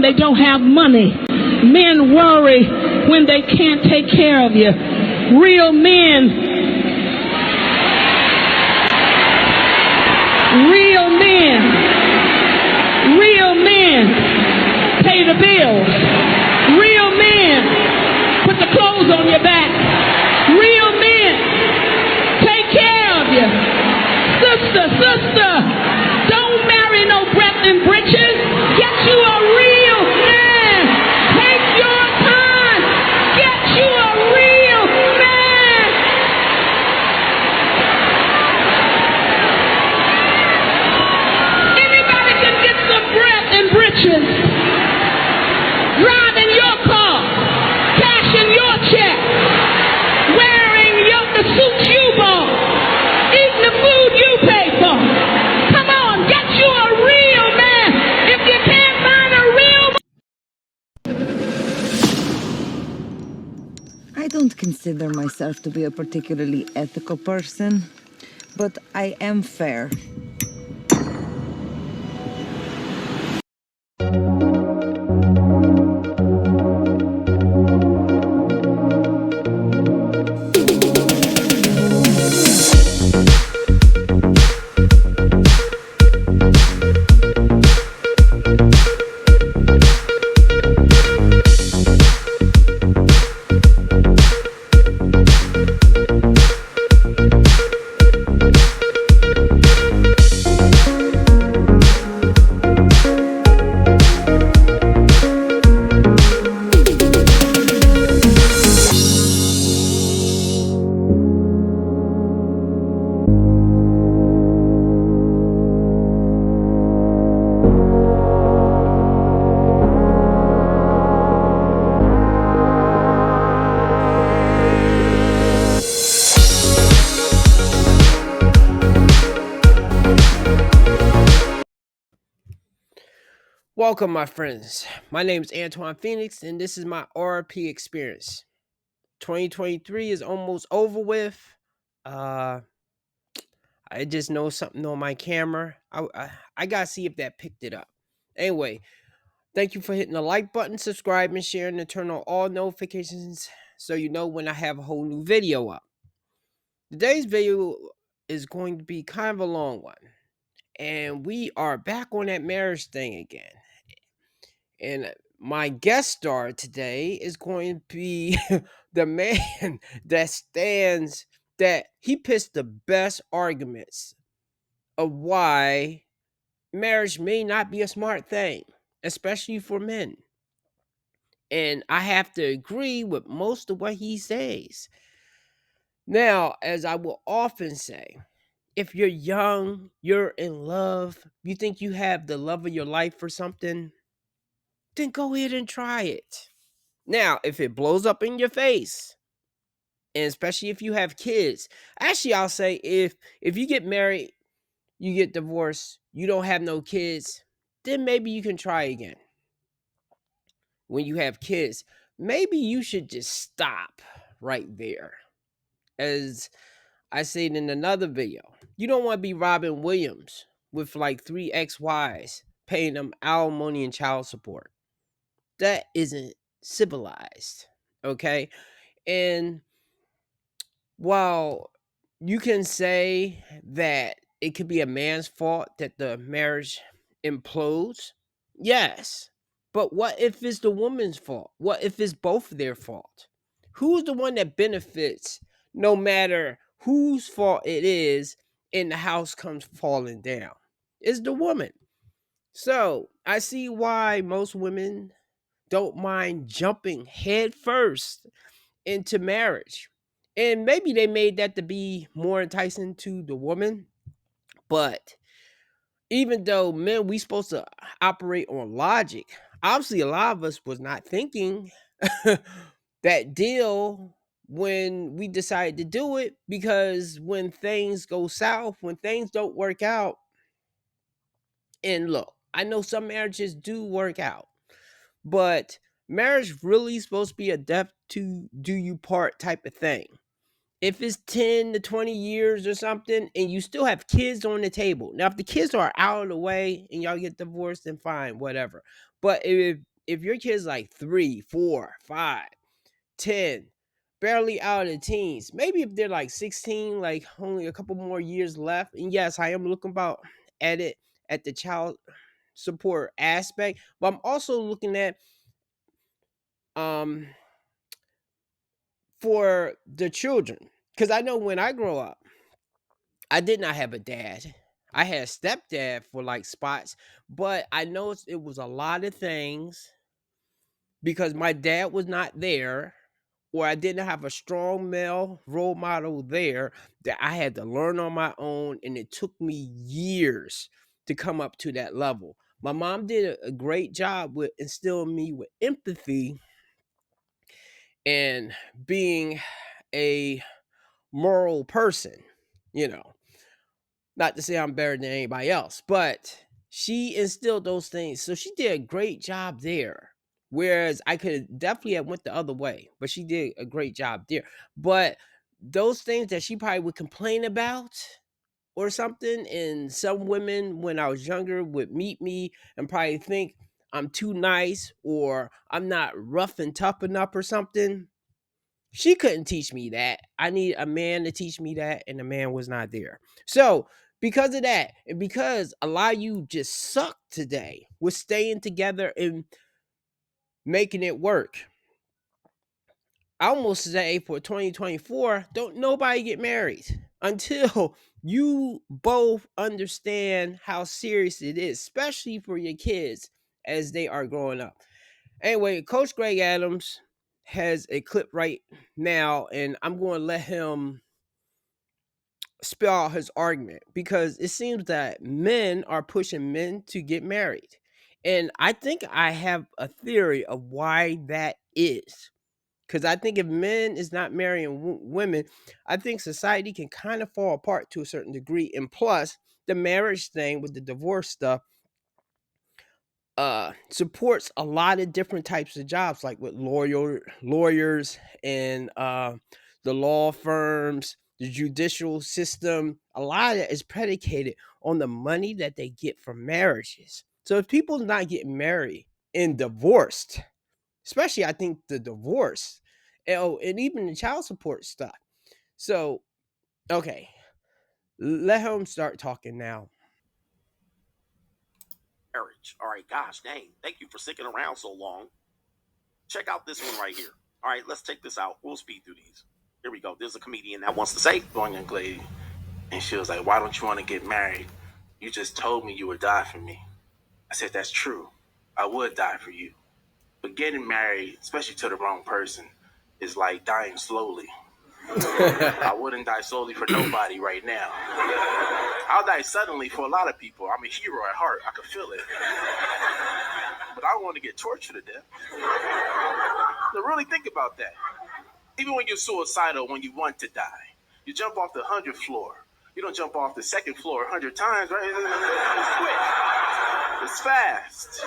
they don't have money. Men worry when they can't take care of you. Real men pay the bills. Real men put the clothes on your back. Real men take care of you. Sister, don't marry no breath and britches. Get you a real man. Take your time. Get you a real man. Anybody can get some breath and britches. Driving your car, cashing your check, wearing the suit you bought, eating the food you pay for. Come on, get you a real man. If you can't find a real I don't consider myself to be a particularly ethical person, but I am fair. Welcome, my friends. My name is Antoine Phoenix, and this is my RP experience. 2023 is almost over with. I just know something on my camera. I gotta see if that picked it up. Anyway, thank you for hitting the like button, subscribing, sharing, and turn on all notifications so you know when I have a whole new video up. Today's video is going to be kind of a long one, and we are back on that marriage thing again. And my guest star today is going to be the man that he picks the best arguments of why marriage may not be a smart thing, especially for men. And I have to agree with most of what he says. Now, as I will often say, if you're young, you're in love, you think you have the love of your life for something, then go ahead and try it. Now, if it blows up in your face, and especially if you have kids, actually, I'll say if you get married, you get divorced, you don't have no kids, then maybe you can try again. When you have kids, maybe you should just stop right there. As I said in another video, you don't want to be Robin Williams with like 3 ex-wives paying them alimony and child support. That isn't civilized, okay? And while you can say that it could be a man's fault that the marriage implodes, yes. But what if it's the woman's fault? What if it's both their fault? Who's the one that benefits no matter whose fault it is and the house comes falling down? It's the woman. So I see why most women don't mind jumping head first into marriage. And maybe they made that to be more enticing to the woman. But even though men, we supposed to operate on logic, obviously a lot of us was not thinking that deal when we decided to do it, because when things go south, when things don't work out, and look, I know some marriages do work out, but marriage really supposed to be a death to do you part type of thing. If it's 10 to 20 years or something and you still have kids on the table. Now, if the kids are out of the way and y'all get divorced, then fine, whatever. But if your kid's like 3, 4, 5, 10, barely out of the teens, maybe if they're like 16, like only a couple more years left. And yes, I am looking about at it at the child support aspect, but I'm also looking at um for the children. Because I know when I grow up, I did not have a dad. I had a stepdad for like spots, but I know it was a lot of things because my dad was not there, or I didn't have a strong male role model there, that I had to learn on my own. And it took me years to come up to that level. My mom did a great job with instilling me with empathy and being a moral person, you know. Not to say I'm better than anybody else, but she instilled those things. So she did a great job there. Whereas I could definitely have went the other way, but she did a great job there. But those things that she probably would complain about or something, and some women when I was younger would meet me and probably think I'm too nice or I'm not rough and tough enough or something. She couldn't teach me that. I need a man to teach me that, and the man was not there. So, because of that, and because a lot of you just suck today with staying together and making it work, I almost say for 2024, don't nobody get married until you both understand how serious it is, especially for your kids as they are growing up. Anyway, Coach Greg Adams has a clip right now, and I'm going to let him spell out his argument because it seems that men are pushing men to get married. And I think I have a theory of why that is. Because I think if men is not marrying women, I think society can kind of fall apart to a certain degree. And plus, the marriage thing with the divorce stuff supports a lot of different types of jobs, like with lawyers and the law firms, the judicial system. A lot of it is predicated on the money that they get from marriages. So if people not getting married and divorced, especially I think the divorce, and even the child support stuff. So okay, let him start talking now. Marriage. All right, gosh dang. Thank you for sticking around so long. Check out this one right here. All right, let's take this out. We'll speed through these. Here we go. There's a comedian that wants to say, going in Glade. And she was like, why don't you want to get married? You just told me you would die for me. I said, that's true. I would die for you. But getting married, especially to the wrong person, is like dying slowly. I wouldn't die slowly for nobody right now. I'll die suddenly for a lot of people. I'm a hero at heart. I can feel it. But I don't want to get tortured to death. So really think about that. Even when you're suicidal, when you want to die, you jump off the 100th floor. You don't jump off the second floor 100 times, right? It's quick. It's fast.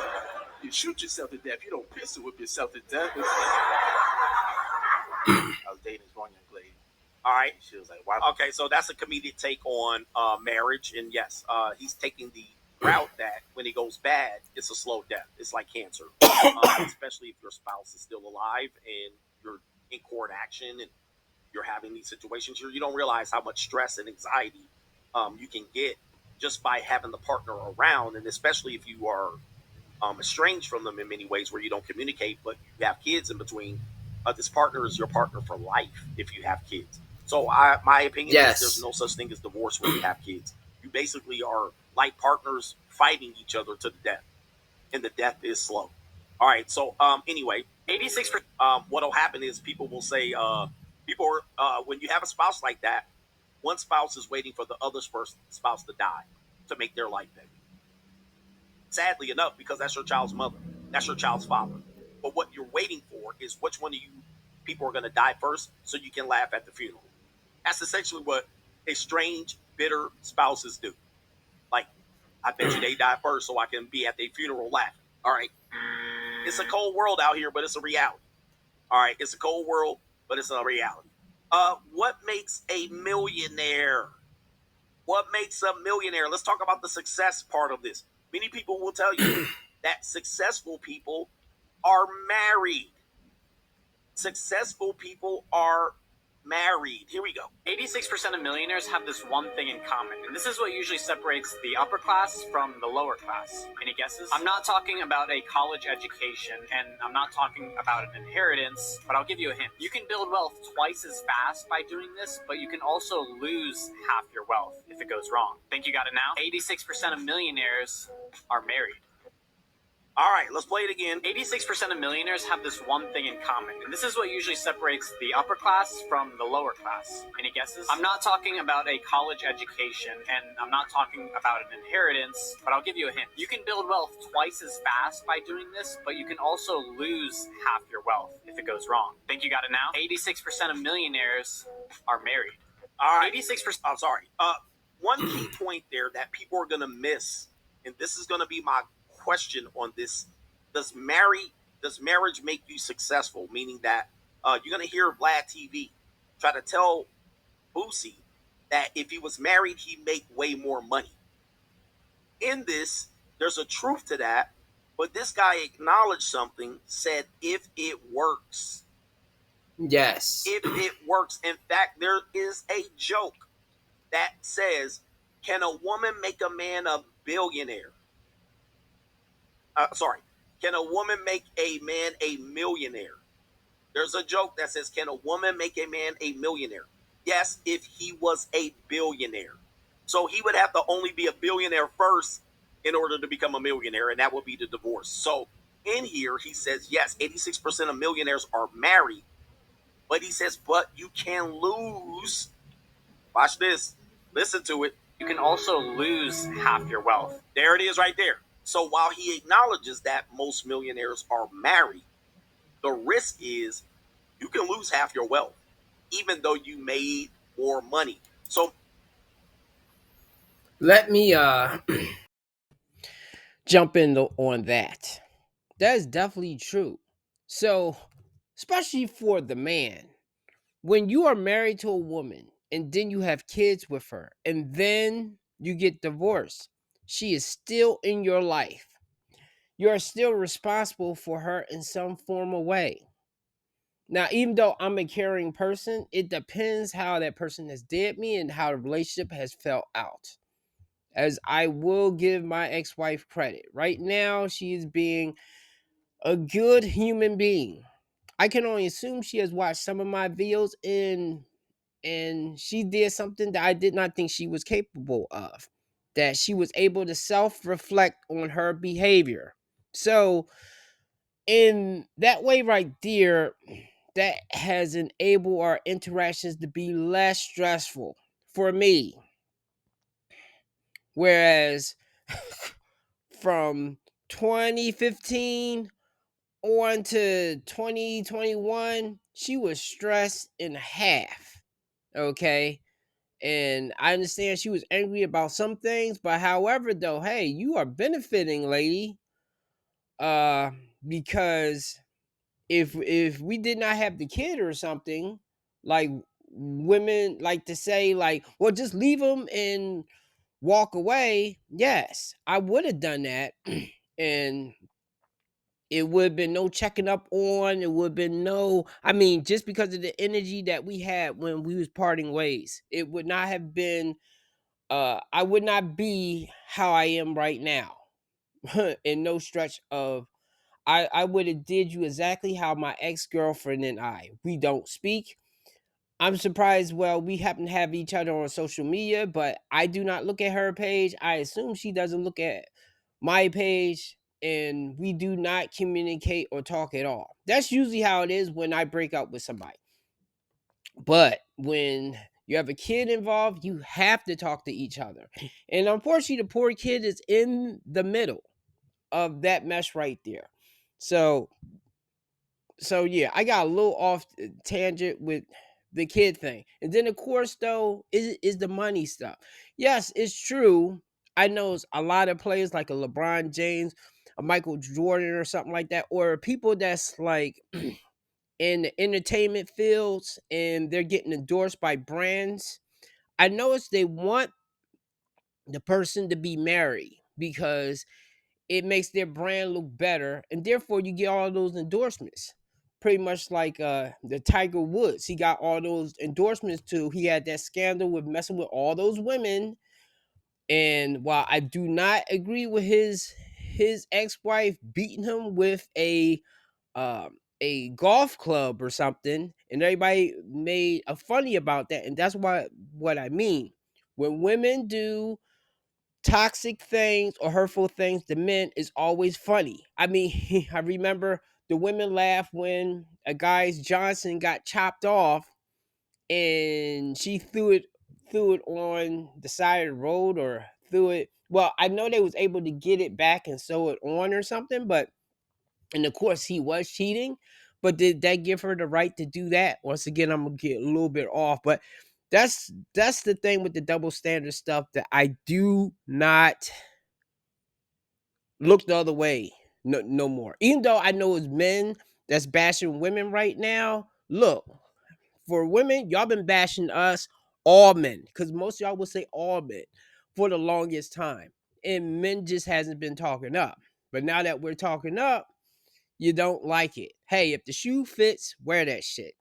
You shoot yourself to death. You don't pistol whip yourself to death. I was dating this one young lady. All right. She was like, wow. Okay, so that's a comedic take on marriage. And yes, he's taking the route that when it goes bad, it's a slow death. It's like cancer, especially if your spouse is still alive and you're in court action and you're having these situations. You don't realize how much stress and anxiety you can get just by having the partner around. And especially if you are estranged from them in many ways where you don't communicate, but you have kids in between. This partner is your partner for life if you have kids. So my opinion is there's no such thing as divorce when you have kids. You basically are like partners fighting each other to the death, and the death is slow. All right. So anyway, 86%. What'll happen is people will say when you have a spouse like that, one spouse is waiting for the other spouse to die to make their life better. Sadly enough, because that's your child's mother, that's your child's father. But what you're waiting for is which one of you people are going to die first so you can laugh at the funeral. That's essentially what estranged, bitter spouses do. Like, I bet you they die first so I can be at their funeral laughing. All right. It's a cold world out here, but it's a reality. All right. It's a cold world, but it's a reality. What makes a millionaire? What makes a millionaire? Let's talk about the success part of this. Many people will tell you that successful people are married. Successful people are married. Here we go. 86% of millionaires have this one thing in common, and this is what usually separates the upper class from the lower class. Any guesses? I'm not talking about a college education, and I'm not talking about an inheritance, but I'll give you a hint. You can build wealth twice as fast by doing this, but you can also lose half your wealth if it goes wrong. Think you got it now? 86% of millionaires are married. All right, let's play it again. 86% of millionaires have this one thing in common, and this is what usually separates the upper class from the lower class. Any guesses? I'm not talking about a college education, and I'm not talking about an inheritance, but I'll give you a hint. You can build wealth twice as fast by doing this, but you can also lose half your wealth if it goes wrong. Think you got it now? 86% of millionaires are married. All right. 86%. I'm sorry. One key point there that people are going to miss, and this is going to be my question on this: does marriage make you successful? Meaning that you're going to hear Vlad TV try to tell Boosie that if he was married, he'd make way more money. In this, there's a truth to that, but this guy acknowledged something, said if it works. Yes. If it works. In fact, there is a joke that says, can a woman make a man a billionaire? Can a woman make a man a millionaire? There's a joke that says, can a woman make a man a millionaire? Yes, if he was a billionaire. So he would have to only be a billionaire first in order to become a millionaire, and that would be the divorce. So in here, he says, yes, 86% of millionaires are married, but he says, but you can lose. Watch this. Listen to it. You can also lose half your wealth. There it is right there. So while he acknowledges that most millionaires are married, the risk is you can lose half your wealth, even though you made more money. So let me jump in on that. That is definitely true. So, especially for the man, when you are married to a woman and then you have kids with her and then you get divorced, she is still in your life. You are still responsible for her in some form of way. Now, even though I'm a caring person, it depends how that person has did me and how the relationship has felt out. As I will give my ex-wife credit. Right now, she is being a good human being. I can only assume she has watched some of my videos and she did something that I did not think she was capable of. That she was able to self-reflect on her behavior. So, in that way right there, that has enabled our interactions to be less stressful for me. Whereas from 2015 on to 2021, she was stressed in half. Okay. And I understand she was angry about some things, but however, though, hey, you are benefiting, lady. Because if we did not have the kid or something, like women like to say, like, well, just leave him and walk away. Yes, I would have done that. And it would have been no checking up on, it would have been no, I mean, just because of the energy that we had when we was parting ways, it would not have been I would not be how I am right now. In no stretch of I would have did you exactly how my ex-girlfriend and we don't speak. I'm surprised, well, we happen to have each other on social media, but I do not look at her page. I assume she doesn't look at my page, and we do not communicate or talk at all. That's usually how it is when I break up with somebody. But when you have a kid involved, you have to talk to each other. And unfortunately, the poor kid is in the middle of that mesh right there. So yeah, I got a little off tangent with the kid thing. And then of course though is the money stuff. Yes, it's true. I know a lot of players like a LeBron James, a Michael Jordan or something like that, or people that's like in the entertainment fields and they're getting endorsed by brands. I notice they want the person to be married because it makes their brand look better, and therefore you get all those endorsements. Pretty much like the Tiger Woods, he got all those endorsements too. He had that scandal with messing with all those women, and while I do not agree with his ex-wife beating him with a golf club or something, and everybody made a funny about that, and that's what I mean. When women do toxic things or hurtful things to men, is always funny. I mean, I remember the women laugh when a guy's Johnson got chopped off and she threw it on the side of the road, or threw it, well, I know they was able to get it back and sew it on or something, but and of course he was cheating, but did that give her the right to do that? Once again, I'm gonna get a little bit off, but that's the thing with the double standard stuff, that I do not look the other way no more. Even though I know it's men that's bashing women right now. Look, for women, y'all been bashing us, all men, because most of y'all will say all men for the longest time. And men just hasn't been talking up. But now that we're talking up, you don't like it. Hey, if the shoe fits, wear that shit.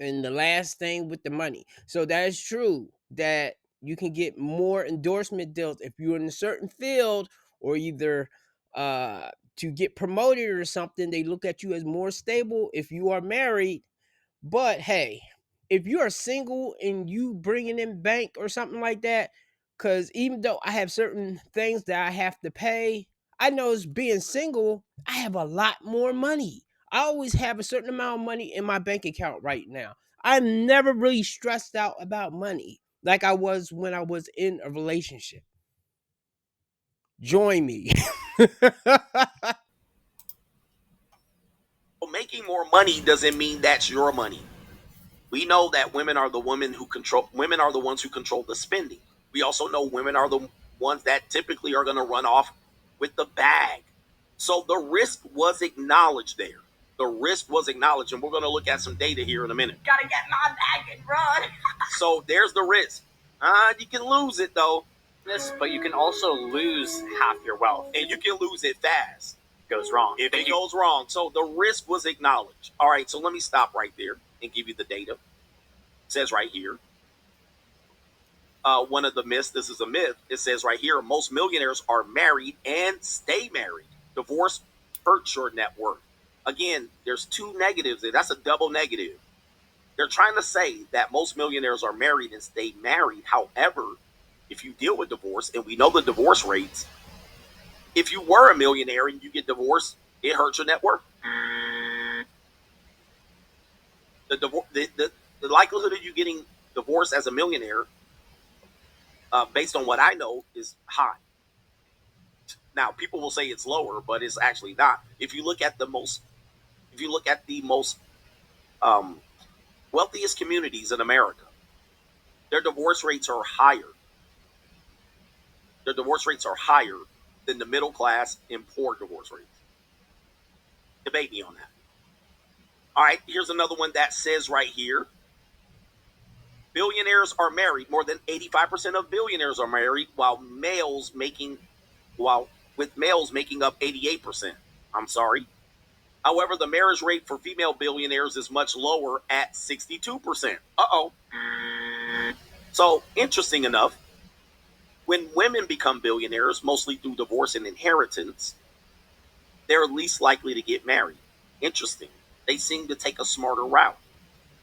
And the last thing with the money. So that is true that you can get more endorsement deals if you're in a certain field, or either to get promoted or something. They look at you as more stable if you are married. But hey, if you are single and you bringing in bank or something like that, because even though I have certain things that I have to pay, I know as being single, I have a lot more money. I always have a certain amount of money in my bank account right now. I'm never really stressed out about money like I was when I was in a relationship. Join me. Making more money doesn't mean that's your money. We know that women are the ones who control the spending. We also know women are the ones that typically are going to run off with the bag. So the risk was acknowledged there. The risk was acknowledged, and we're going to look at some data here in a minute. Gotta get my bag and run. So there's the risk. You can lose it though. But you can also lose half your wealth. And you can lose it fast. Goes wrong. If it goes wrong. So the risk was acknowledged. All right, so let me stop right there and give you the data. It says right here, one of the myths, this is a myth, it says right here, most millionaires are married and stay married. Divorce hurts your net worth. Again, there's two negatives there. That's a double negative. They're trying to say that most millionaires are married and stay married. However, if you deal with divorce, and we know the divorce rates, if you were a millionaire and you get divorced, it hurts your net worth. The likelihood of you getting divorced as a millionaire, based on what I know, is high. Now, people will say it's lower, but it's actually not. If you look at the most wealthiest communities in America, their divorce rates are higher. Their divorce rates are higher than the middle class and poor divorce rates. Debate me on that. All right, here's another one that says right here, billionaires are married. More than 85% of billionaires are married, with males making up 88%. I'm sorry. However, the marriage rate for female billionaires is much lower at 62%. Uh-oh. So, interesting enough, when women become billionaires, mostly through divorce and inheritance, they're least likely to get married. Interesting. They seem to take a smarter route,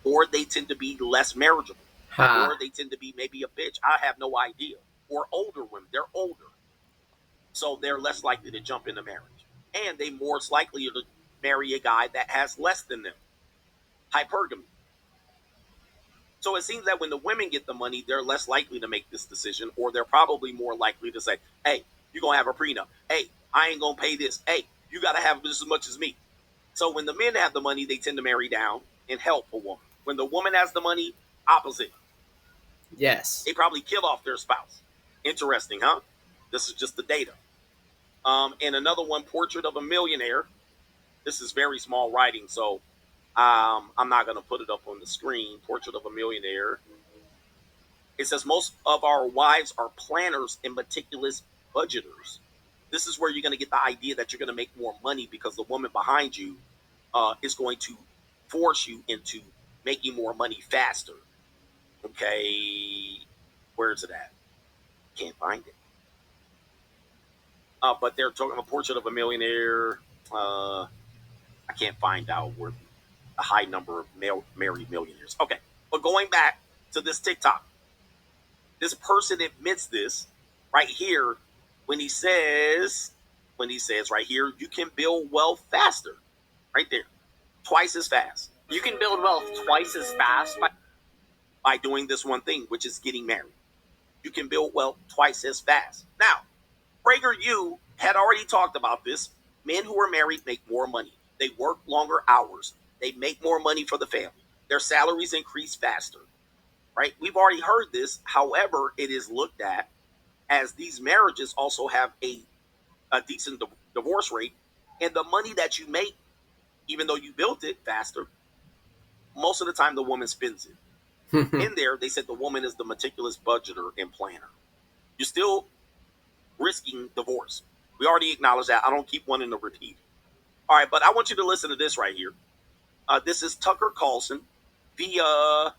or they tend to be less marriageable, or they tend to be maybe a bitch. I have no idea. Or older women. They're older. So they're less likely to jump into marriage. And they more likely to marry a guy that has less than them. Hypergamy. So it seems that when the women get the money, they're less likely to make this decision, or they're probably more likely to say, hey, you're going to have a prenup. Hey, I ain't going to pay this. Hey, you got to have just as much as me. So when the men have the money, they tend to marry down and help a woman. When the woman has the money, opposite. Yes. They probably kill off their spouse. Interesting, huh? This is just the data. And another one, Portrait of a Millionaire. This is very small writing, so I'm not going to put it up on the screen. Portrait of a Millionaire. It says most of our wives are planners and meticulous budgeters. This is where you're going to get the idea that you're going to make more money because the woman behind you is going to force you into making more money faster. Okay, where's it at? Can't find it. But they're talking a portrait of a millionaire. I can't find out where the high number of married millionaires. Okay, but going back to this TikTok, this person admits this right here when he says right here, you can build wealth faster. Right there, twice as fast. You can build wealth twice as fast by doing this one thing, which is getting married. You can build wealth twice as fast. Now, PragerU had already talked about this. Men who are married make more money. They work longer hours. They make more money for the family. Their salaries increase faster. Right? We've already heard this. However, it is looked at as these marriages also have a decent divorce rate. And the money that you make, even though you built it faster, most of the time the woman spends it. In there, they said the woman is the meticulous budgeter and planner. You're still risking divorce. We already acknowledged that. I don't keep wanting to repeat. All right, but I want you to listen to this right here. This is Tucker Carlson via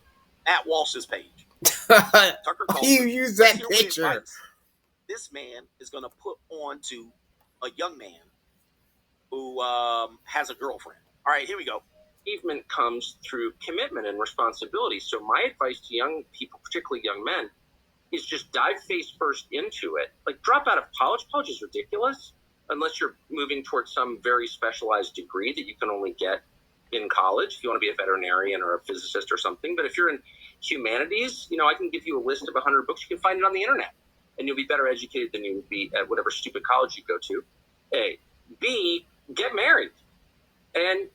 at Walsh's page. Tucker Carlson. You use that picture. This man is going to put on to a young man who has a girlfriend. All right, here we go. Achievement comes through commitment and responsibility. So my advice to young people, particularly young men, is just dive face first into it. Like, drop out of college. College is ridiculous unless you're moving towards some very specialized degree that you can only get in college if you want to be a veterinarian or a physicist or something. But if you're in humanities, I can give you a list of 100 books. You can find it on the internet, and you'll be better educated than you would be at whatever stupid college you go to. A. B, get married. And,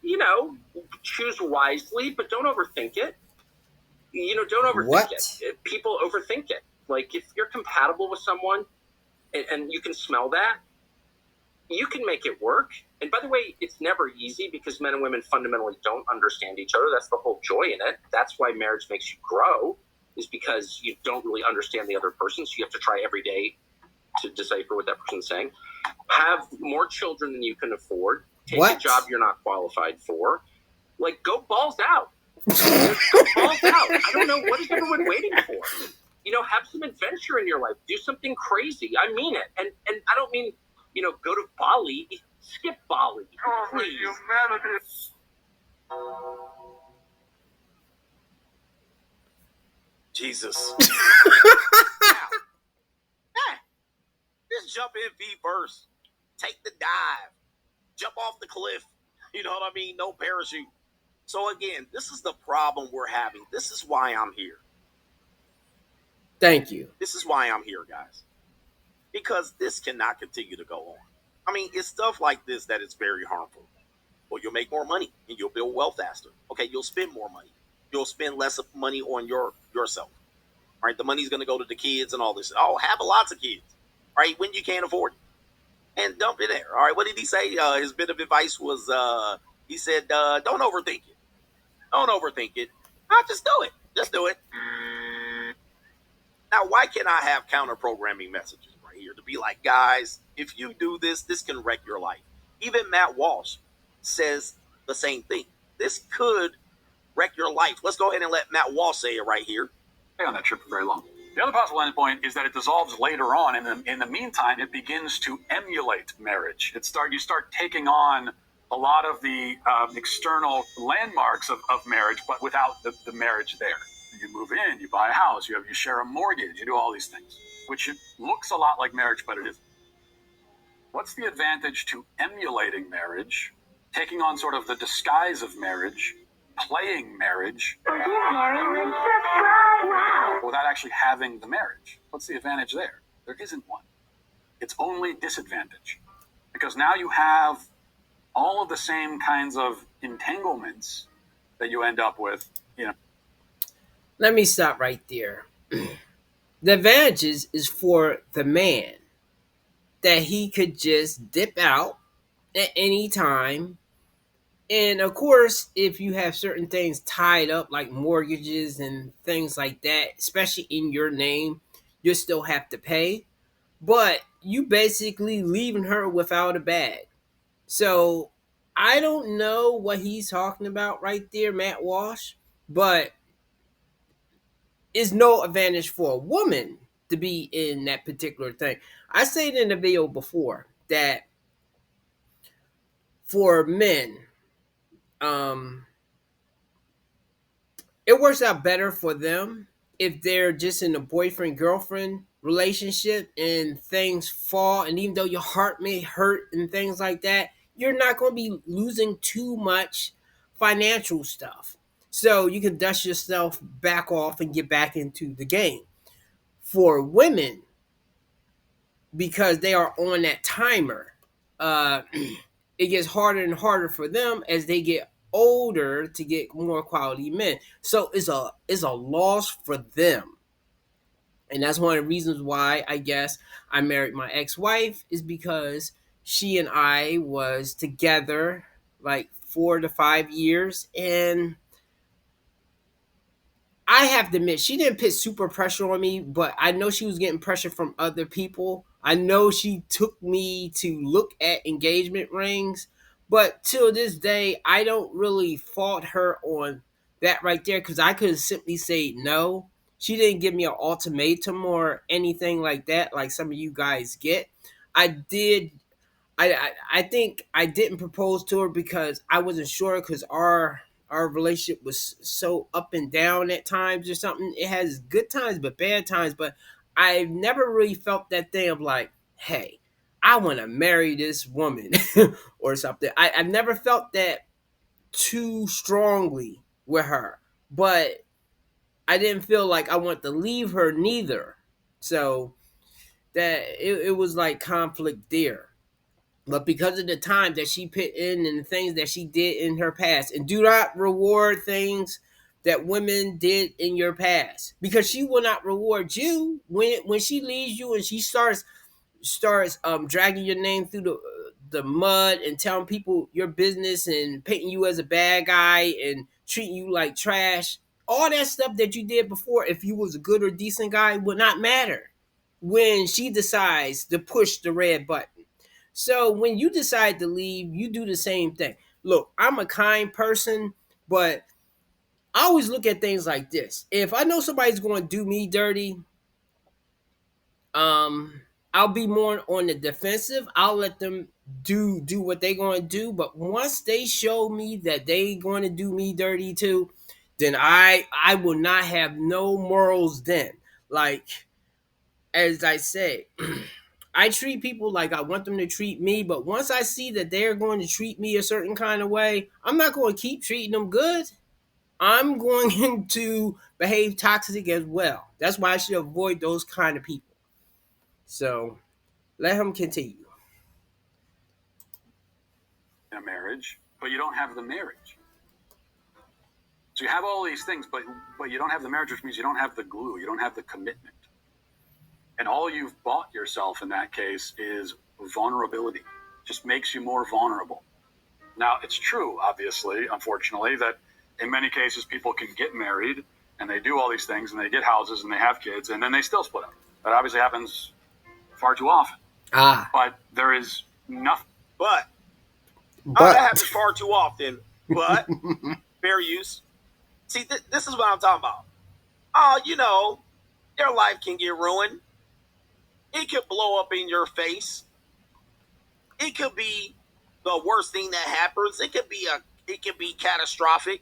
choose wisely, but don't overthink it. Don't overthink it. People overthink it. Like, if you're compatible with someone and you can smell that, you can make it work. And by the way, it's never easy because men and women fundamentally don't understand each other. That's the whole joy in it. That's why marriage makes you grow, is because you don't really understand the other person. So you have to try every day to decipher what that person's saying. Have more children than you can afford. Take a job you're not qualified for. Like, go balls out. Go balls out. I don't know. What is everyone waiting for? Have some adventure in your life. Do something crazy. I mean it. And I don't mean, go to Bali. Skip Bali. Please. Jesus. Just jump in feet first. Take the dive. Jump off the cliff. You know what I mean? No parachute. So again, this is the problem we're having. This is why I'm here. Thank you. This is why I'm here, guys. Because this cannot continue to go on. I mean, it's stuff like this that is very harmful. Well, you'll make more money and you'll build wealth faster. Okay, you'll spend more money. You'll spend less money on yourself. All right, the money's going to go to the kids and all this. Oh, have lots of kids. All right, when you can't afford it. And dump it there. All right, what did he say? His bit of advice was, he said, don't overthink it. Don't overthink it. Just do it. Just do it. Now, why can't I have counter-programming messages right here to be like, guys, if you do this, this can wreck your life. Even Matt Walsh says the same thing. This could wreck your life. Let's go ahead and let Matt Walsh say it right here. Stay on that trip for very long. The other possible endpoint is that it dissolves later on. In the meantime, it begins to emulate marriage. You start taking on a lot of the external landmarks of marriage, but without the marriage there. You move in, you buy a house, you share a mortgage, you do all these things, which looks a lot like marriage, but it isn't. What's the advantage to emulating marriage, taking on sort of the disguise of marriage, playing marriage, without actually having the marriage? What's the advantage there? There isn't one. It's only disadvantage. Because now you have all of the same kinds of entanglements that you end up with, Let me stop right there. The advantages is for the man that he could just dip out at any time. And of course, if you have certain things tied up like mortgages and things like that, especially in your name, you still have to pay. but you basically leaving her without a bag. So I don't know what he's talking about right there, Matt Walsh, but is no advantage for a woman to be in that particular thing. I said in the video before that for men, um, it works out better for them if they're just in a boyfriend girlfriend relationship and things fall, and even though your heart may hurt and things like that, you're not going to be losing too much financial stuff, so you can dust yourself back off and get back into the game. For women, because they are on that timer, uh it gets harder and harder for them as they get older to get more quality men. So it's a loss for them. And that's one of the reasons why I guess I married my ex-wife, is because she and I was together like 4 to 5 years, and I have to admit, she didn't put super pressure on me, but I know she was getting pressure from other people. I know she took me to look at engagement rings, but till this day, I don't really fault her on that right there, because I could simply say no. She didn't give me an ultimatum or anything like that, like some of you guys get. I did I think I didn't propose to her because I wasn't sure, because our relationship was so up and down at times or something. It has good times but bad times, but I've never really felt that thing of like, hey, I want to marry this woman or something. I've never felt that too strongly with her, but I didn't feel like I want to leave her neither. So that it was like conflict there. But because of the time that she put in and the things that she did in her past, and do not reward things that women did in your past, because she will not reward you when she leaves you and she starts dragging your name through the mud and telling people your business and painting you as a bad guy and treating you like trash. All that stuff that you did before, if you was a good or decent guy, would not matter when she decides to push the red button. So when you decide to leave, you do the same thing. Look, I'm a kind person, but I always look at things like this. If I know somebody's going to do me dirty, I'll be more on the defensive. I'll let them do what they're going to do. But once they show me that they going to do me dirty too, then I will not have no morals then. Like, as I say, I treat people like I want them to treat me, but once I see that they're going to treat me a certain kind of way, I'm not going to keep treating them good. I'm going to behave toxic as well. That's why I should avoid those kind of people. So let him continue. In a marriage, but you don't have the marriage. So you have all these things, but you don't have the marriage, which means you don't have the glue, you don't have the commitment. And all you've bought yourself in that case is vulnerability. Just makes you more vulnerable. Now, it's true, obviously, unfortunately, that in many cases people can get married and they do all these things and they get houses and they have kids and then they still split up. That obviously happens far too often. But there is nothing. But that happens far too often. But fair use. See, this is what I'm talking about. Oh, their life can get ruined. It could blow up in your face. It could be the worst thing that happens. It could be catastrophic.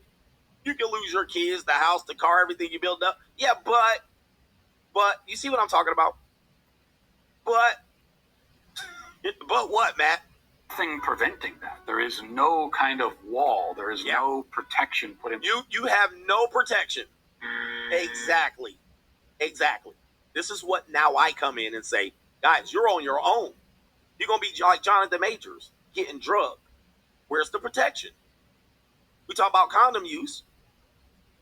You can lose your kids, the house, the car, everything you build up. Yeah, but you see what I'm talking about? But what, Matt? Nothing preventing that. There is no kind of wall. There is no protection put in. You have no protection. Exactly. This is what now I come in and say, guys, you're on your own. You're going to be like Jonathan Majors, getting drugged. Where's the protection? We talk about condom use.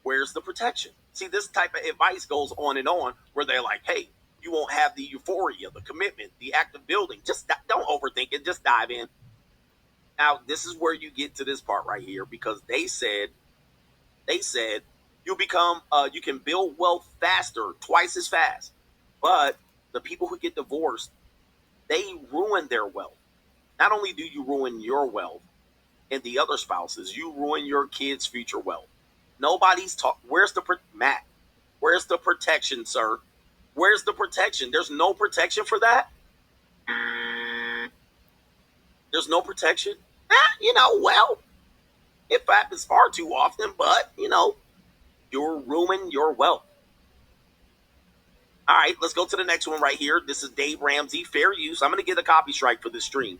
Where's the protection? See, this type of advice goes on and on where they're like, hey, you won't have the euphoria, the commitment, the act of building. Just don't overthink it. Just dive in. Now, this is where you get to this part right here, because they said you can build wealth faster, twice as fast. But the people who get divorced they ruin their wealth. Not only do you ruin your wealth and the other spouses, you ruin your kids' future wealth. Nobody's Where's the Matt? Where's the protection, sir? Where's the protection? There's no protection for that. There's no protection. Well, it happens far too often, but you're ruining your wealth. All right, let's go to the next one right here. This is Dave Ramsey, fair use. I'm going to get a copy strike for this stream.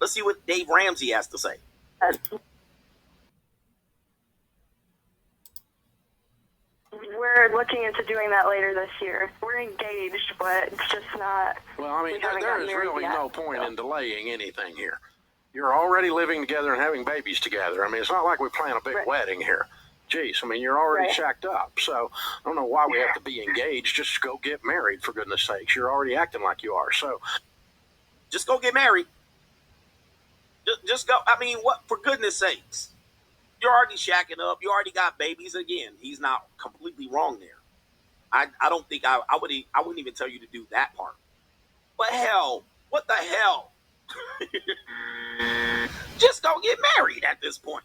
Let's see what Dave Ramsey has to say. We're looking into doing that later this year. We're engaged, but it's just not. Well, I mean, there is really no point in delaying anything here. You're already living together and having babies together. I mean, it's not like we plan a big wedding here. Jeez, I mean, you're already shacked up. So I don't know why we have to be engaged. Just go get married, for goodness sakes. You're already acting like you are. So just go get married. Just go. I mean, what? For goodness sakes. You're already shacking up. You already got babies. Again, he's not completely wrong there. I don't think I wouldn't even tell you to do that part. But hell, what the hell? Just don't get married at this point.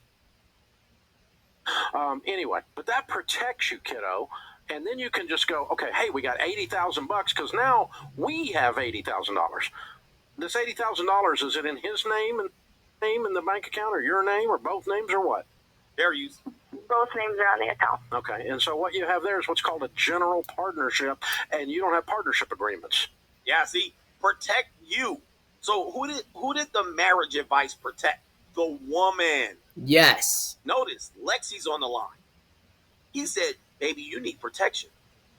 Anyway, but that protects you, kiddo. And then you can just go, okay, hey, we got $80,000 because now we have $80,000. This $80,000, is it in his name in the bank account, or your name, or both names, or what? Fair use. Both names are on the account. Okay, and so what you have there is what's called a general partnership, and you don't have partnership agreements. Yeah, see, protect you. So who did the marriage advice protect? The woman. Yes. Notice, Lexi's on the line. He said, baby, you need protection.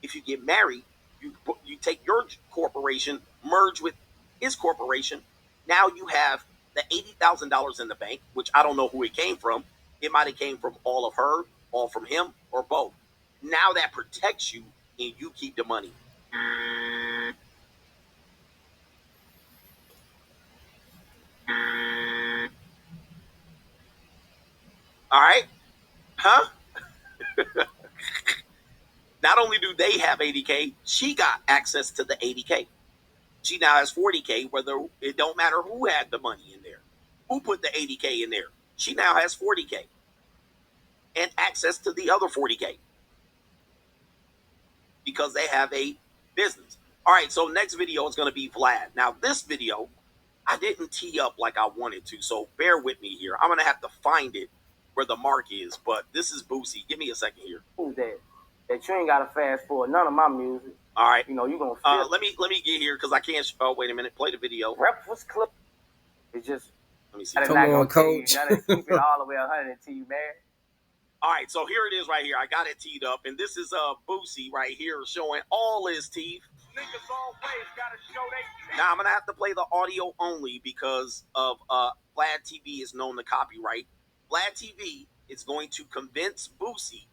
If you get married, you take your corporation, merge with his corporation. Now you have the $80,000 in the bank, which I don't know who it came from. It might have came from all of her, all from him, or both. Now that protects you, and you keep the money. All right? Huh? Not only do they have 80K, she got access to the 80K. She now has 40K, whether it don't matter who had the money in there. Who put the 80K in there? She now has 40K. And access to the other 40K. Because they have a business. All right, so next video is going to be Vlad. Now, this video, I didn't tee up like I wanted to, so bear with me here. I'm going to have to find it where the mark is, but this is Boosie. Give me a second here. Who's that? That you ain't got to fast forward none of my music. All right. You know, you going to feel let me get here because I can't. Oh, wait a minute. Play the video. Breakfast Club. It's just. Let me see. Come on, coach. Now they keep it all the way 100 until you married. All right, so here it is right here. I got it teed up, and this is Boosie right here showing all his teeth. Niggas always got to show they. Now I'm gonna have to play the audio only because of Vlad TV is known to copyright. Vlad TV is going to convince Boosie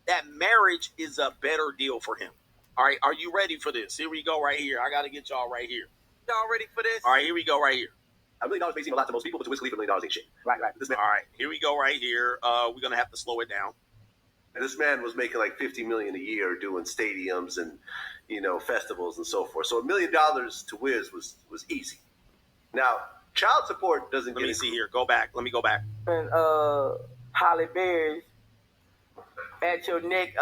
that marriage is a better deal for him. All right, are you ready for this? Here we go right here. I got to get y'all right here. Y'all ready for this? All right, here we go right here. $1 million may seem a lot to most people, but to Wiz Khalifa, $1 million ain't shit. Right. This man, All right, here we go right here. We're gonna have to slow it down. And this man was making like $50 million a year doing stadiums and, festivals and so forth. So $1 million to Wiz was easy. Now, child support doesn't Let get me see here. Go back. Let me go back. And Holly Berry's at your neck,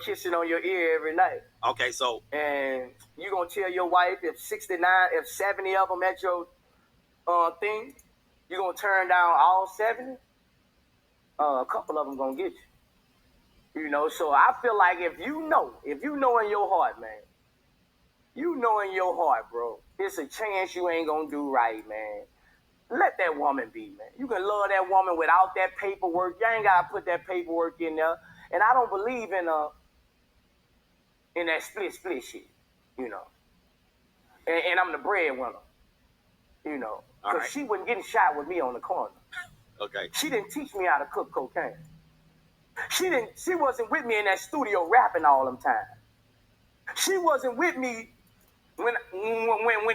kissing on your ear every night. Okay, so And you going to tell your wife if 70 of them at your thing, you going to turn down all 70? A couple of them going to get you. So I feel like if you know in your heart, man, in your heart, bro, it's a chance you ain't going to do right, man. Let that woman be, man. You can love that woman without that paperwork. You ain't got to put that paperwork in there. And I don't believe in that split shit, And I'm the breadwinner, Because right. she wasn't getting shot with me on the corner. okay. She didn't teach me how to cook cocaine. She wasn't with me in that studio rapping all them time. She wasn't with me when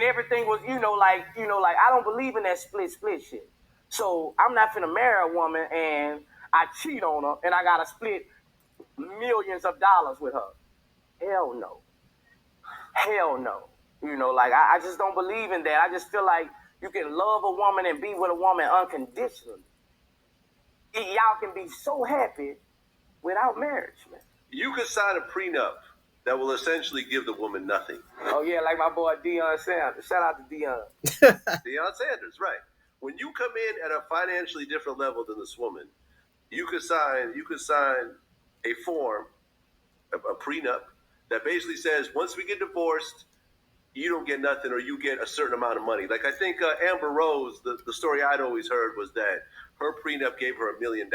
everything was, like I don't believe in that split shit. So I'm not finna marry a woman and I cheat on her and I gotta split millions of dollars with her. Hell no. You know, like I just don't believe in that. I just feel like you can love a woman and be with a woman unconditionally. Y'all can be so happy without marriage, man. You could sign a prenup that will essentially give the woman nothing. Oh yeah, like my boy Deion Sanders. Shout out to Deion. Deion Sanders, right. When you come in at a financially different level than this woman, you could sign a form, a prenup, that basically says once we get divorced, you don't get nothing or you get a certain amount of money. Like I think Amber Rose, the story I'd always heard was that her prenup gave her $1 million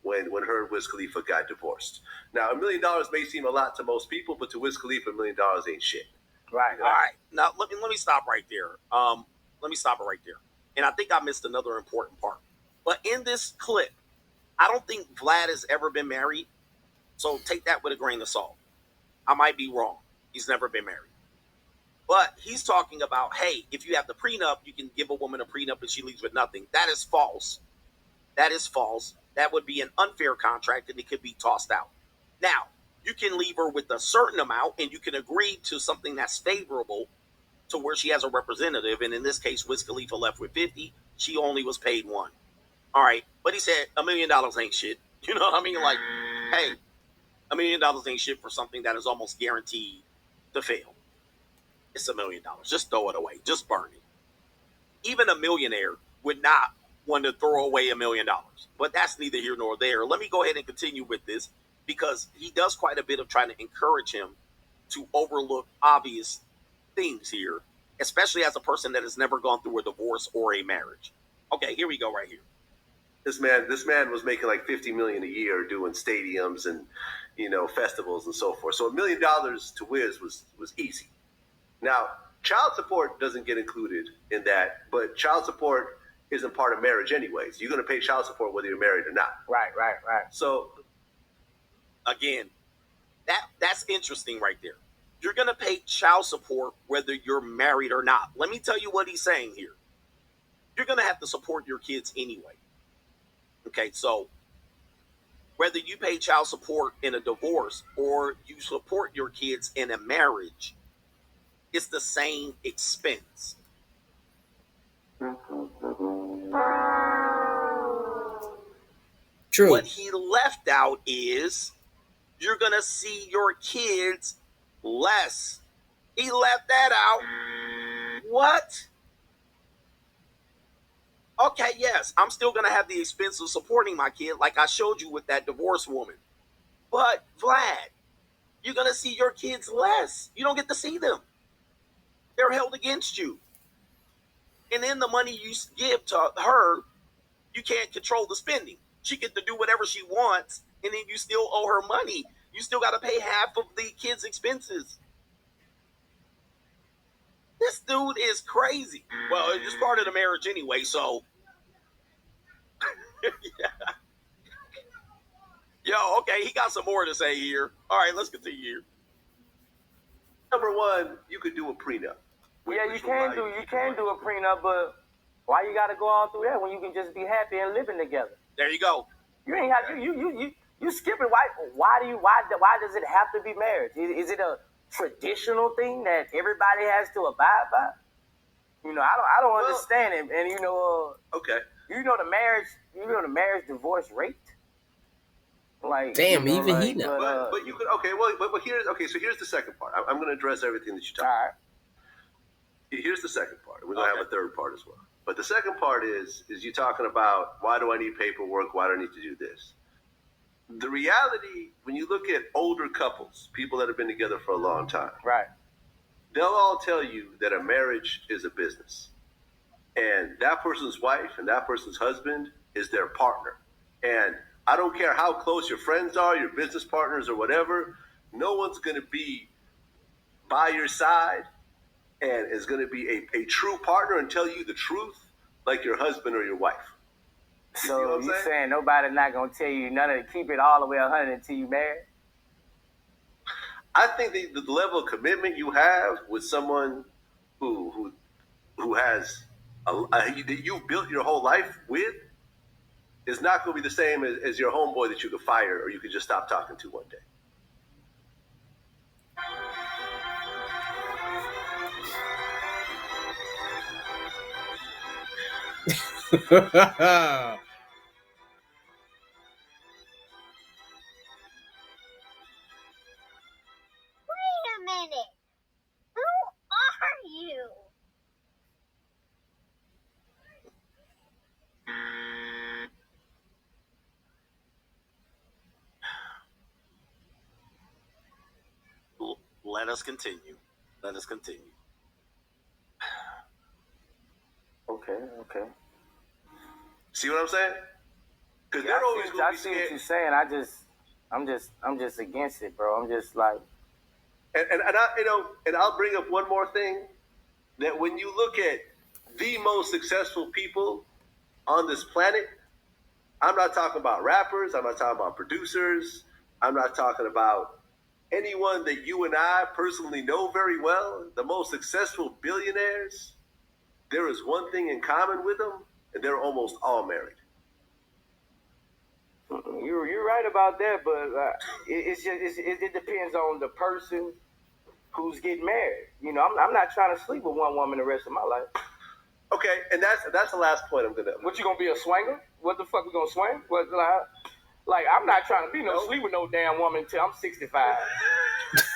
when her and Wiz Khalifa got divorced. Now, $1 million may seem a lot to most people, but to Wiz Khalifa, $1 million ain't shit. Right. All right. Now, let me stop right there. Let me stop it right there. And I think I missed another important part. But in this clip, I don't think Vlad has ever been married. So take that with a grain of salt. I might be wrong. He's never been married. But he's talking about, hey, if you have the prenup, you can give a woman a prenup and she leaves with nothing. That is false. That is false. That would be an unfair contract and it could be tossed out. Now, you can leave her with a certain amount and you can agree to something that's favorable to where she has a representative. And in this case, Wiz Khalifa left with 50. She only was paid 1. All right. But he said $1 million ain't shit. You know what I mean? Like, hey, $1 million ain't shit for something that is almost guaranteed to fail. It's $1 million. Just throw it away. Just burn it. Even a millionaire would not want to throw away $1 million. But that's neither here nor there. Let me go ahead and continue with this because he does quite a bit of trying to encourage him to overlook obvious things here, especially as a person that has never gone through a divorce or a marriage. Okay, here we go right here. This man was making like $50 million a year doing stadiums and, festivals and so forth. So $1 million to Wiz was easy. Now, child support doesn't get included in that, but child support isn't part of marriage anyways. You're going to pay child support whether you're married or not. Right. So, again, that's interesting right there. You're going to pay child support whether you're married or not. Let me tell you what he's saying here. You're going to have to support your kids anyway. Okay, so whether you pay child support in a divorce or you support your kids in a marriage, it's the same expense. True. What he left out is you're going to see your kids less. He left that out. What? Okay, yes, I'm still going to have the expense of supporting my kid like I showed you with that divorced woman. But, Vlad, you're going to see your kids less. You don't get to see them. They're held against you. And then the money you give to her, you can't control the spending. She gets to do whatever she wants, and then you still owe her money. You still got to pay half of the kids' expenses. This dude is crazy. Well, it's part of the marriage anyway, so. Yeah. Yo, okay, he got some more to say here. All right, let's continue here. Number one, you could do a prenup. Yeah, you can do a prenup, but why you got to go all through that when you can just be happy and living together? There you go. You ain't have you skipping. Why does it have to be marriage? Is it a traditional thing that everybody has to abide by? I don't understand it. And okay. The marriage divorce rate. Like, damn, even he knows. But you could so here's the second part. I'm going to address everything that you talked about. All right. Here's the second part. We're going to have a third part as well. But the second part is you talking about why do I need paperwork? Why do I need to do this? The reality, when you look at older couples, people that have been together for a long time, right, they'll all tell you that a marriage is a business. And that person's wife and that person's husband is their partner. And I don't care how close your friends are, your business partners or whatever, no one's going to be by your side and is going to be a true partner and tell you the truth like your husband or your wife. So you saying nobody's not going to tell you none of it, keep it all the way 100 until you married? I think the level of commitment you have with someone who has that you built your whole life with is not going to be the same as your homeboy that you could fire or you could just stop talking to one day. a minute. Who are you? Let us continue. Let us continue. Okay. See what I'm saying? Because Yeah, they're always going to I be see what scared. you're saying. I'm just against it, bro. I'm just like, And I'll bring up one more thing, that when you look at the most successful people on this planet, I'm not talking about rappers, I'm not talking about producers, I'm not talking about anyone that you and I personally know very well. The most successful billionaires, there is one thing in common with them, and they're almost all married. you're right about that, but it depends on the person who's getting married. You know, I'm not trying to sleep with one woman the rest of my life. Okay, and that's the last point I'm gonna. What, you gonna be a swinger? What the fuck we gonna swing? What, like I'm not trying to be sleep with no damn woman until I'm 65.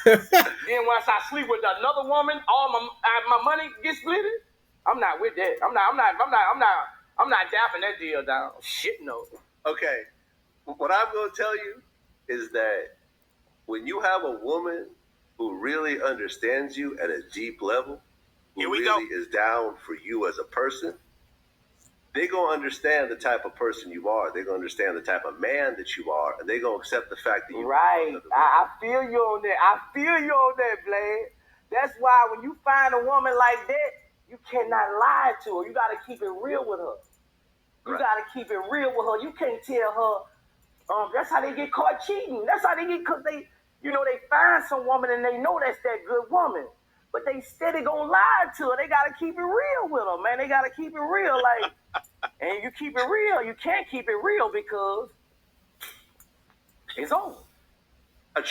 Then once I sleep with another woman, all my money gets split. I'm not with that. I'm not dapping that deal down. Shit, no. Okay, what I'm gonna tell you is that when you have a woman who really understands you at a deep level, who really is down for you as a person, they're going to understand the type of person you are. They're going to understand the type of man that you are, and they're going to accept the fact that you Right. I feel you on that. Blade. That's why when you find a woman like that, you cannot lie to her. You got to keep it real with her. You got to keep it real with her. You can't tell her, that's how they get caught cheating. That's how they get, because they find some woman and they know that's that good woman. But they steady gonna lie to her. They got to keep it real with her, man. They got to keep it real. Like, and you keep it real. You can't keep it real because it's over. A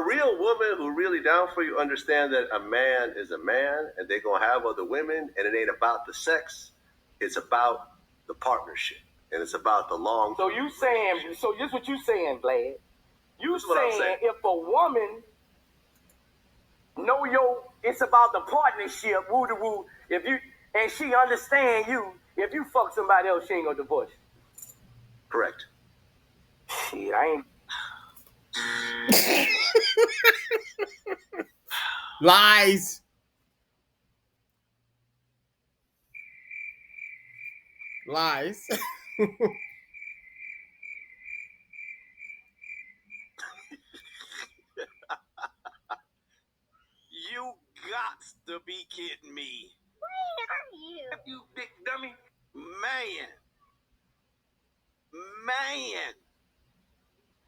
real woman who really down for you understand that a man is a man, and they're going to have other women, and it ain't about the sex. It's about the partnership, and it's about the long. So you saying, so this what you saying, Blade? You saying if a woman know it's about the partnership, woo de woo. If you and she understand you, if you fuck somebody else, she ain't gonna divorce you. Correct. Shit, I ain't. Lies. Lies. You got to be kidding me. Where are you? You big dummy. Man.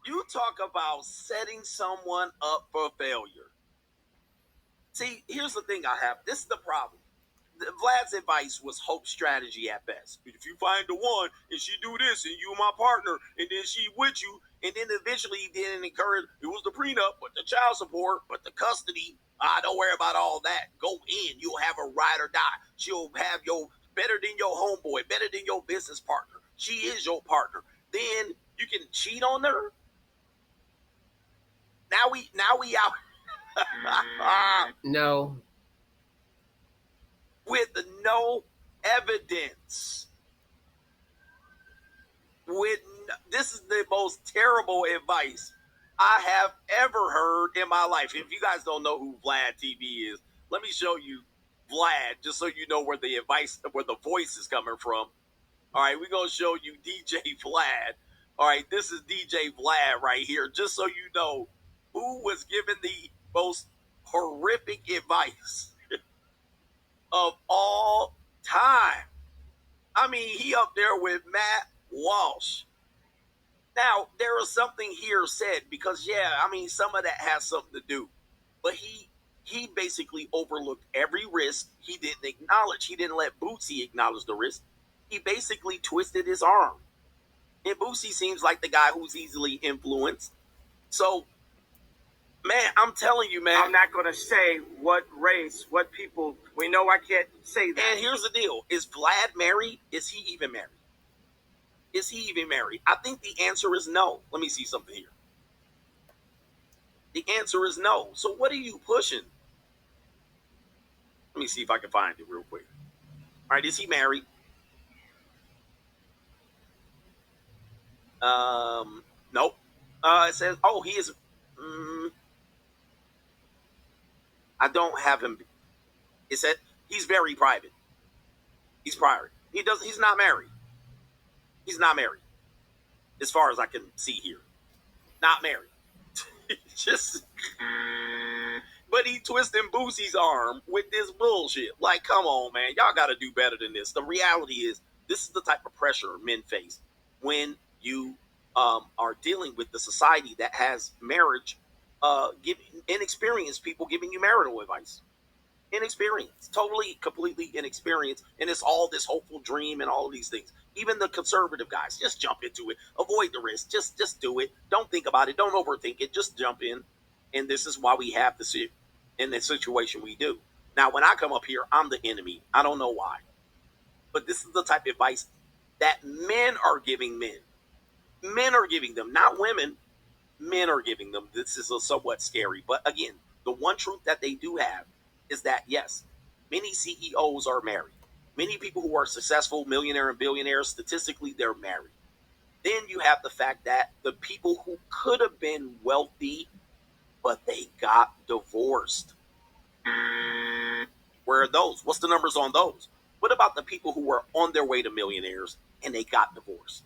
You talk about setting someone up for failure. See, here's the thing I have. This is the problem. Vlad's advice was hope strategy at best. If you find the one and she do this and you my partner and then she with you and then eventually he didn't encourage, it was the prenup, but the child support, but the custody, don't worry about all that. Go in. You'll have a ride or die. She'll have your better than your homeboy, better than your business partner. She is your partner. Then you can cheat on her. Now we out. No. With no evidence. This is the most terrible advice I have ever heard in my life. If you guys don't know who Vlad TV is, let me show you Vlad, just so you know where the voice is coming from. All right, we're going to show you DJ Vlad. All right, this is DJ Vlad right here, just so you know who was given the most horrific advice of all time. I mean, he up there with Matt Walsh. Now, there is something here said because, some of that has something to do. But he basically overlooked every risk he didn't acknowledge. He didn't let Bootsy acknowledge the risk. He basically twisted his arm. And Bootsy seems like the guy who's easily influenced. So, man, I'm telling you, man. I'm not going to say what people. We know I can't say that. And here's the deal. Is Vlad married? Is he even married? Is he even married? I think the answer is no. Let me see something here. The answer is no. So what are you pushing? Let me see if I can find it real quick. All right, is he married? Nope. It says, oh, he is. I don't have him. It said he's very private. He's private. He's not married. He's not married. As far as I can see here. Not married. Just but he twisting Boosie's arm with this bullshit. Like, come on, man. Y'all gotta do better than this. The reality is this is the type of pressure men face when you are dealing with the society that has marriage giving inexperienced people giving you marital advice. Inexperience, totally, completely inexperienced, and it's all this hopeful dream and all of these things. Even the conservative guys, just jump into it, avoid the risk, just do it. Don't think about it, don't overthink it, just jump in. And this is why we have to sit in the situation we do. Now, when I come up here, I'm the enemy. I don't know why, but this is the type of advice that men are giving men. Men are giving them, not women. Men are giving them. This is somewhat scary, but again, the one truth that they do have is that yes, many CEOs are married. Many people who are successful, millionaire and billionaires, statistically, they're married. Then you have the fact that the people who could have been wealthy, but they got divorced. Where are those? What's the numbers on those? What about the people who were on their way to millionaires and they got divorced?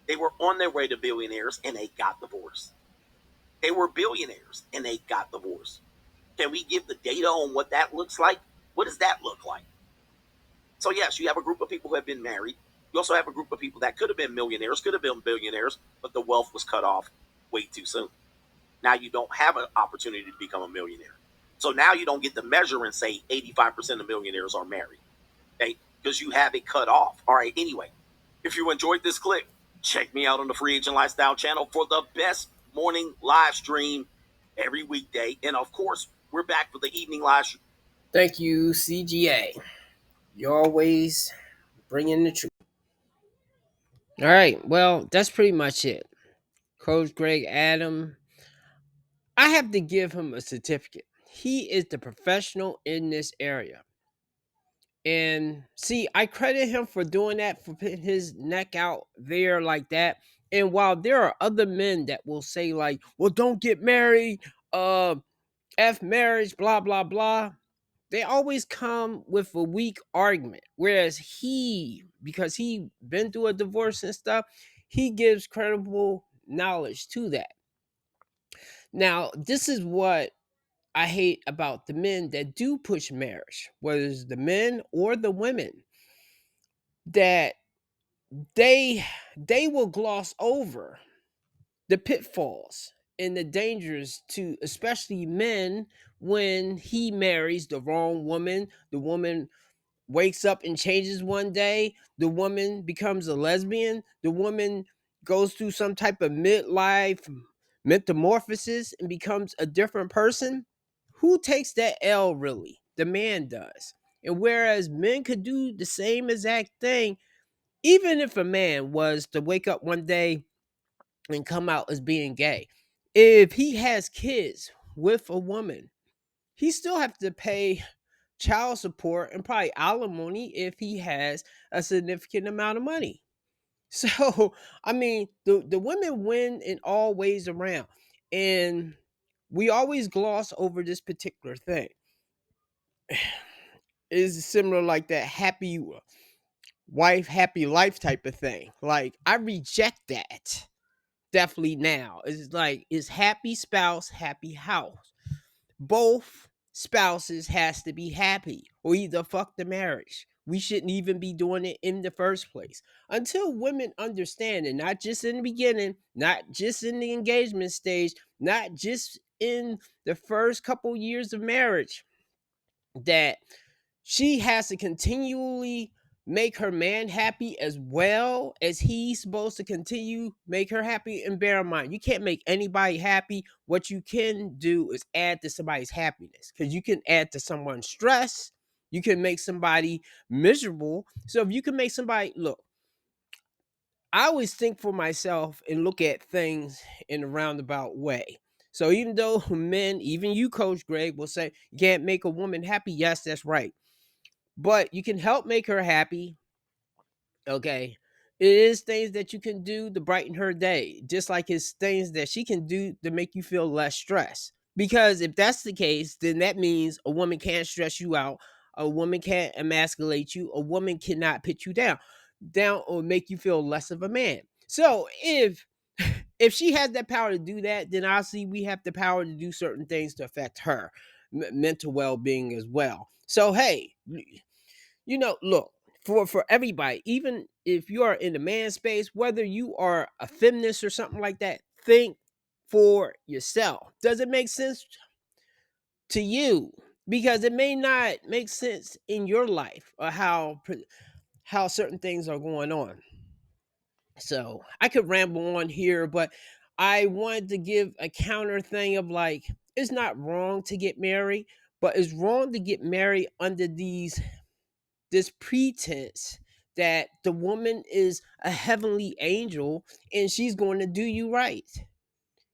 They were on their way to billionaires and they got divorced. They were billionaires and they got divorced. Can we give the data on what that looks like? What does that look like? So yes, you have a group of people who have been married. You also have a group of people that could have been millionaires, could have been billionaires, but the wealth was cut off way too soon. Now you don't have an opportunity to become a millionaire. So now you don't get to measure and say 85% of millionaires are married, okay? Because you have it cut off. All right, anyway, if you enjoyed this clip, check me out on the Free Agent Lifestyle channel for the best morning live stream every weekday. And of course, we're back for the evening live stream. Thank you, CGA. You always bring in the truth. All right, well, that's pretty much it. Coach Greg Adam, I have to give him a certificate. He is the professional in this area. And see, I credit him for doing that, for putting his neck out there like that. And while there are other men that will say, like, well, don't get married, F marriage, blah, blah, blah, they always come with a weak argument. Whereas he, because he been through a divorce and stuff, he gives credible knowledge to that. Now, this is what I hate about the men that do push marriage, whether it's the men or the women, that they will gloss over the pitfalls and the dangers to especially men when he marries the wrong woman. The woman wakes up and changes one day, the woman becomes a lesbian, the woman goes through some type of midlife metamorphosis and becomes a different person. Who takes that L really? The man does. And whereas men could do the same exact thing, even if a man was to wake up one day and come out as being gay, if he has kids with a woman, he still have to pay child support and probably alimony if he has a significant amount of money. So, I mean, the women win in all ways around. And we always gloss over this particular thing. It's similar like that happy wife, happy life type of thing. Like, I reject that. Definitely now. It's like, it's happy spouse, happy house. Both spouses has to be happy or either fuck the marriage. We shouldn't even be doing it in the first place. Until women understand it, not just in the beginning, not just in the engagement stage, not just in the first couple years of marriage, that she has to continually make her man happy as well as he's supposed to continue make her happy. And bear in mind, you can't make anybody happy. What you can do is add to somebody's happiness, because you can add to someone's stress. You can make somebody miserable. So if you can make somebody, look, I always think for myself and look at things in a roundabout way. So even though men, even you, Coach Greg, will say you can't make a woman happy, yes, that's right. But you can help make her happy. Okay. It is things that you can do to brighten her day, just like it's things that she can do to make you feel less stress. Because if that's the case, then that means a woman can't stress you out, a woman can't emasculate you, a woman cannot put you down or make you feel less of a man. So if she has that power to do that, then obviously we have the power to do certain things to affect her mental well-being as well. So hey, look, for everybody, even if you are in the man space, whether you are a feminist or something like that, think for yourself. Does it make sense to you? Because it may not make sense in your life or how certain things are going on. So I could ramble on here, but I wanted to give a counter thing of like, it's not wrong to get married, but it's wrong to get married under this pretense that the woman is a heavenly angel and she's going to do you right.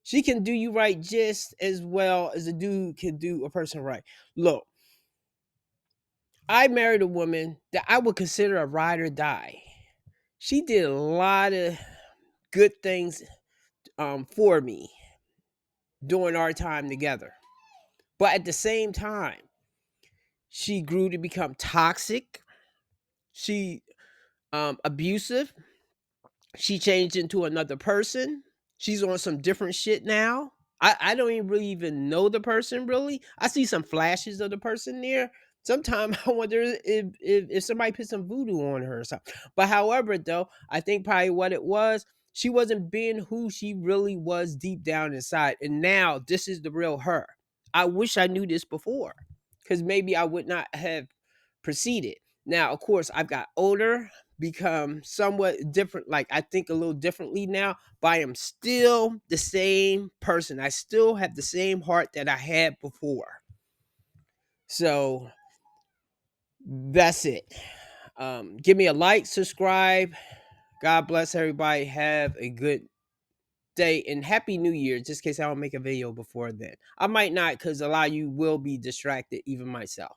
She can do you right just as well as a dude can do a person right. Look, I married a woman that I would consider a ride or die. She did a lot of good things for me during our time together. But at the same time, she grew to become toxic. She abusive. She changed into another person. She's on some different shit now. I don't even really even know the person really. I see some flashes of the person there. Sometimes I wonder if somebody put some voodoo on her or something. But however, though, I think probably what it was, she wasn't being who she really was deep down inside. And now this is the real her. I wish I knew this before, because maybe I would not have proceeded. Now, of course, I've got older, become somewhat different. Like I think a little differently now, but I am still the same person. I still have the same heart that I had before. So that's it. Give me a like, subscribe. God bless everybody. Have a good day and happy new year, just in case I don't make a video before then. I might not, because a lot of you will be distracted, even myself.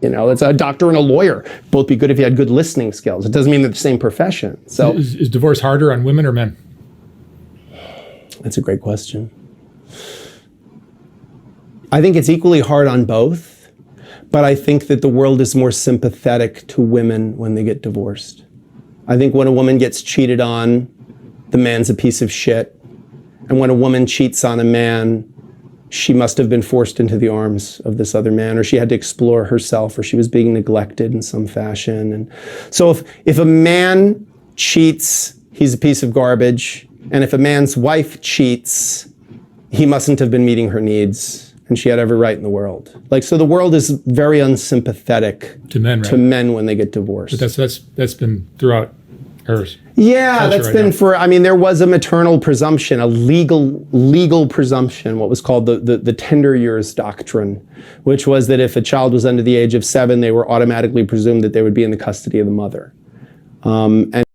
It's a doctor and a lawyer. Both be good if you had good listening skills. It doesn't mean they're the same profession. So is divorce harder on women or men? That's a great question. I think it's equally hard on both, but I think that the world is more sympathetic to women when they get divorced. I think when a woman gets cheated on, the man's a piece of shit. And when a woman cheats on a man, she must have been forced into the arms of this other man, or she had to explore herself, or she was being neglected in some fashion. And so if a man cheats, he's a piece of garbage. And if a man's wife cheats, he mustn't have been meeting her needs. And she had every right in the world. So the world is very unsympathetic to men, right? To men when they get divorced. But that's been throughout hers. Yeah, that's been there was a maternal presumption, a legal presumption, what was called the tender years doctrine, which was that if a child was under the age of 7, they were automatically presumed that they would be in the custody of the mother. And